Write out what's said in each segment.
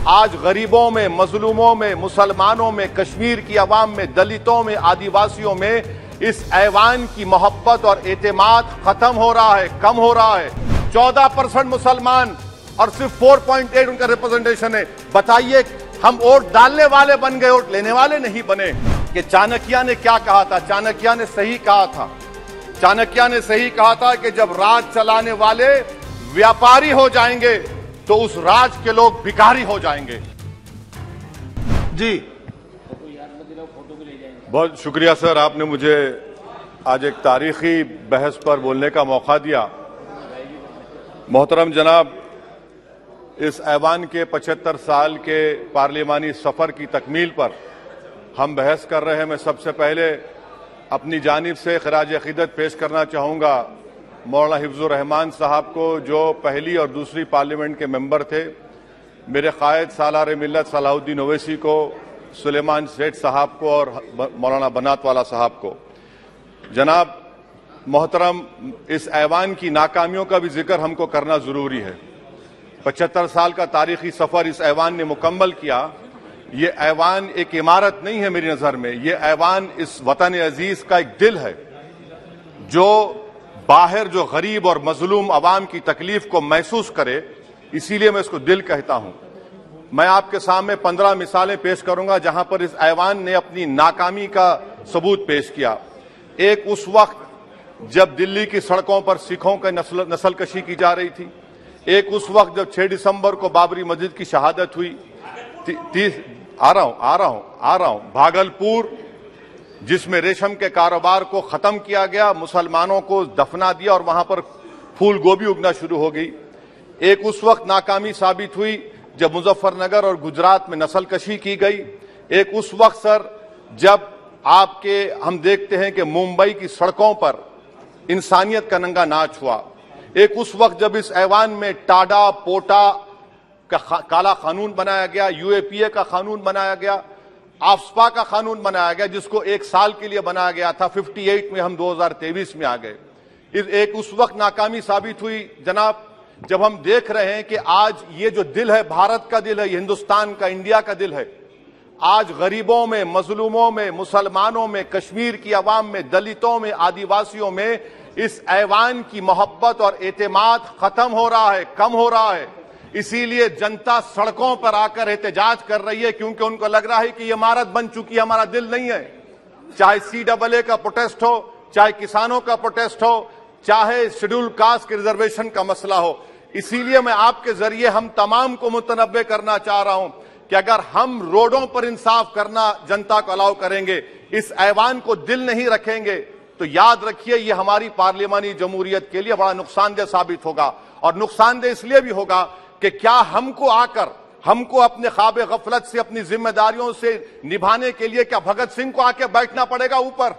आज गरीबों में, मजलूमों में, मुसलमानों में, कश्मीर की अवाम में, दलितों में, आदिवासियों में इस ऐवान की मोहब्बत और एतमाद खत्म हो रहा है, कम हो रहा है। 14% मुसलमान और सिर्फ 4.8 उनका रिप्रेजेंटेशन है। बताइए, हम वोट डालने वाले बन गए, वोट लेने वाले नहीं बने। कि चाणक्य ने क्या कहा था? चाणक्य ने सही कहा था। चाणक्य ने सही कहा था कि जब राज चलाने वाले व्यापारी हो जाएंगे तो उस राज के लोग भिखारी हो जाएंगे। जी, बहुत शुक्रिया सर, आपने मुझे आज एक तारीखी बहस पर बोलने का मौका दिया। मोहतरम जनाब, इस ऐवान के 75 साल के पार्लिमानी सफर की तकमील पर हम बहस कर रहे हैं। मैं सबसे पहले अपनी जानिब से खराज अकीदत पेश करना चाहूँगा मौलाना हिफ्जुर रहमान साहब को, जो पहली और दूसरी पार्लियामेंट के मेंबर थे, मेरे कायद सालार मिल्लत सलाहुद्दीन ओवैसी को, सुलेमान सेठ साहब को और मौलाना बनात वाला साहब को। जनाब मोहतरम, इस ऐवान की नाकामियों का भी जिक्र हमको करना जरूरी है। 75 साल का तारीखी सफर इस ऐवान ने मुकम्मल किया। ये ऐवान एक इमारत नहीं है मेरी नजर में, ये ऐवान इस वतन अजीज का एक दिल है, जो बाहर जो गरीब और मजलूम अवाम की तकलीफ को महसूस करे, इसीलिए मैं इसको दिल कहता हूं। मैं आपके सामने 15 मिसालें पेश करूंगा जहां पर इस ऐवान ने अपनी नाकामी का सबूत पेश किया। एक उस वक्त जब दिल्ली की सड़कों पर सिखों की नस्लकशी की जा रही थी। एक उस वक्त जब 6 दिसंबर को बाबरी मस्जिद की शहादत हुई। आ रहा हूं। भागलपुर, जिसमें रेशम के कारोबार को खत्म किया गया, मुसलमानों को दफना दिया और वहां पर फूल गोभी उगना शुरू हो गई। एक उस वक्त नाकामी साबित हुई जब मुजफ्फरनगर और गुजरात में नस्लकशी की गई। एक उस वक्त सर जब हम देखते हैं कि मुंबई की सड़कों पर इंसानियत का नंगा नाच हुआ। एक उस वक्त जब इस ऐवान में टाडा पोटा का काला कानून बनाया गया, यूएपीए का कानून बनाया गया, आफ्सपा का कानून बनाया गया, जिसको 1 साल के लिए बनाया गया था। 58 में हम 2023 में आ गए। एक उस वक्त नाकामी साबित हुई जनाब, जब हम देख रहे हैं कि आज ये जो दिल है, भारत का दिल है, हिंदुस्तान का, इंडिया का दिल है, आज गरीबों में, मजलूमों में, मुसलमानों में, कश्मीर की अवाम में, दलितों में, आदिवासियों में इस ऐवान की मोहब्बत और एतमाद खत्म हो रहा है, कम हो रहा है। इसीलिए जनता सड़कों पर आकर एहतजाज कर रही है, क्योंकि उनको लग रहा है कि ये इमारत बन चुकी है, हमारा दिल नहीं है। चाहे CAA का प्रोटेस्ट हो, चाहे किसानों का प्रोटेस्ट हो, चाहे शेड्यूल कास्ट के रिजर्वेशन का मसला हो। इसीलिए मैं आपके जरिए हम तमाम को मुतनब्बे करना चाह रहा हूं कि अगर हम रोडों पर इंसाफ करना जनता को अलाउ करेंगे, इस ऐवान को दिल नहीं रखेंगे, तो याद रखिए ये हमारी पार्लियामानी जमहूरियत के लिए बड़ा नुकसानदेह साबित होगा। और नुकसानदेह इसलिए भी होगा कि क्या हमको अपने ख्वाब गफलत से, अपनी जिम्मेदारियों से निभाने के लिए क्या भगत सिंह को आके बैठना पड़ेगा ऊपर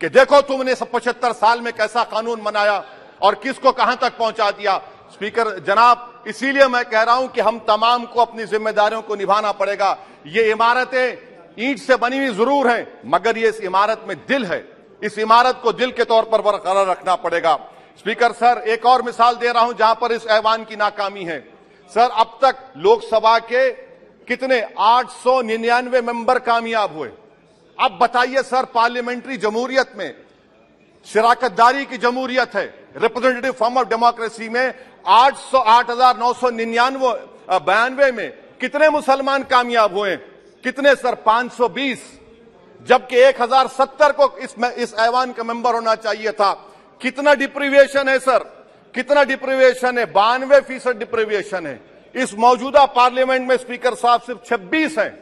कि देखो तुमने 75 साल में कैसा कानून बनाया और किसको कहां तक पहुंचा दिया। स्पीकर जनाब, इसीलिए मैं कह रहा हूं कि हम तमाम को अपनी जिम्मेदारियों को निभाना पड़ेगा। ये इमारतें ईंट से बनी हुई जरूर हैं, मगर ये इस इमारत में दिल है। इस इमारत को दिल के तौर पर बरकरार रखना पड़ेगा। स्पीकर सर, एक और मिसाल दे रहा हूं जहां पर इस ऐवान की नाकामी है। सर, अब तक लोकसभा के कितने 899 मेंबर कामयाब हुए। अब बताइए सर, पार्लियामेंट्री जमहूरियत में, शराकतदारी की जमहूरियत है, रिप्रेजेंटेटिव फॉर्म ऑफ डेमोक्रेसी में 8,992 में कितने मुसलमान कामयाब हुए? कितने सर? 520, जबकि 1070 को इस ऐवान का मेंबर होना चाहिए था। कितना डिप्रीविएशन है सर? कितना डिप्रीविएशन है? 92% डिप्रीविएशन है। इस मौजूदा पार्लियामेंट में स्पीकर साहब सिर्फ 26 हैं।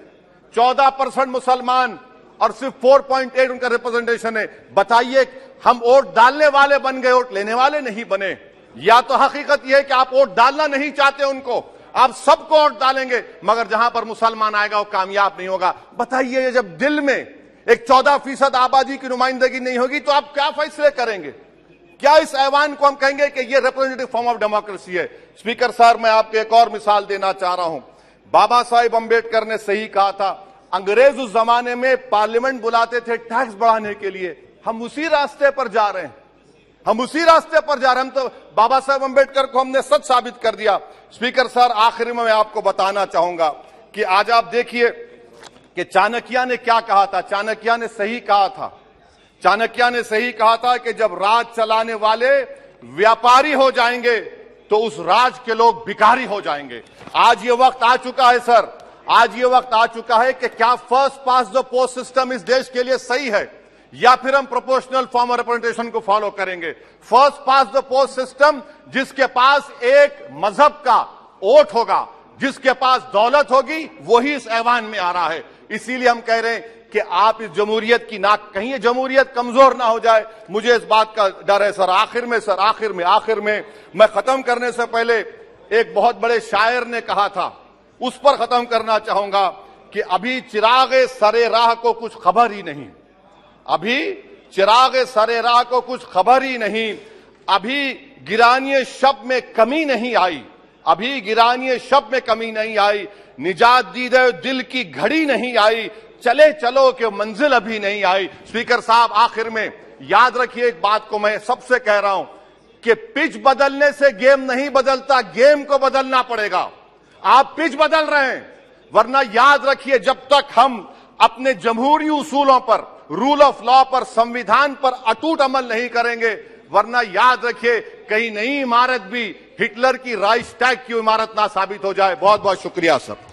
14% मुसलमान और सिर्फ 4.8 उनका रिप्रेजेंटेशन है। बताइए, हम वोट डालने वाले बन गए, वोट लेने वाले नहीं बने। या तो हकीकत यह है कि आप वोट डालना नहीं चाहते उनको, आप सबको वोट डालेंगे, मगर जहां पर मुसलमान आएगा वो कामयाब नहीं होगा। बताइए, जब दिल में एक 14% आबादी की नुमाइंदगी नहीं होगी तो आप क्या फैसले करेंगे? क्या इस ऐवान को हम कहेंगे कि ये रिप्रेजेंटेटिव फॉर्म ऑफ डेमोक्रेसी है? स्पीकर साहब, मैं आपको एक और मिसाल देना चाह रहा हूं। बाबा साहिब अंबेडकर ने सही कहा था, अंग्रेज उस जमाने में पार्लियामेंट बुलाते थे टैक्स बढ़ाने के लिए, हम उसी रास्ते पर जा रहे हैं। हम उसी रास्ते पर जा रहे हैं। हम तो बाबा साहेब अम्बेडकर को हमने सच साबित कर दिया। स्पीकर सर, आखिर में मैं आपको बताना चाहूंगा कि आज आप देखिए कि चाणक्य ने क्या कहा था। चाणक्य ने सही कहा था। चाणक्य ने सही कहा था कि जब राज चलाने वाले व्यापारी हो जाएंगे तो उस राज के लोग भिखारी हो जाएंगे। आज ये वक्त आ चुका है सर, आज ये वक्त आ चुका है कि क्या first pass the post system इस देश के लिए सही है या फिर हम प्रोपोर्शनल फॉर्म ऑफ रिप्रेजेंटेशन को फॉलो करेंगे। First pass the post system, जिसके पास एक मजहब का वोट होगा, जिसके पास दौलत होगी, वही इस ऐवान में आ रहा है। इसीलिए हम कह रहे हैं कि आप इस जमहूरियत की नाक, कहीं ये जमहूरियत कमजोर ना हो जाए, मुझे इस बात का डर है सर। आखिर में मैं खत्म करने से पहले एक बहुत बड़े शायर ने कहा था, उस पर खत्म करना चाहूंगा कि अभी चिराग सरे राह को कुछ खबर ही नहीं, अभी चिराग सरे राह को कुछ खबर ही नहीं, अभी गिरानिए शब में कमी नहीं आई, अभी गिरानिए शब में कमी नहीं आई, निजात दीदे दिल की घड़ी नहीं आई, चले चलो कि मंजिल अभी नहीं आई। स्पीकर साहब, आखिर में याद रखिए एक बात को मैं सबसे कह रहा हूं कि पिच बदलने से गेम नहीं बदलता, गेम को बदलना पड़ेगा। आप पिच बदल रहे हैं, वरना याद रखिए जब तक हम अपने जमहूरी उसूलों पर, रूल ऑफ लॉ पर, संविधान पर अटूट अमल नहीं करेंगे, वरना याद रखिए कहीं नई इमारत भी हिटलर की राइक्सटैग की इमारत ना साबित हो जाए। बहुत बहुत शुक्रिया सर।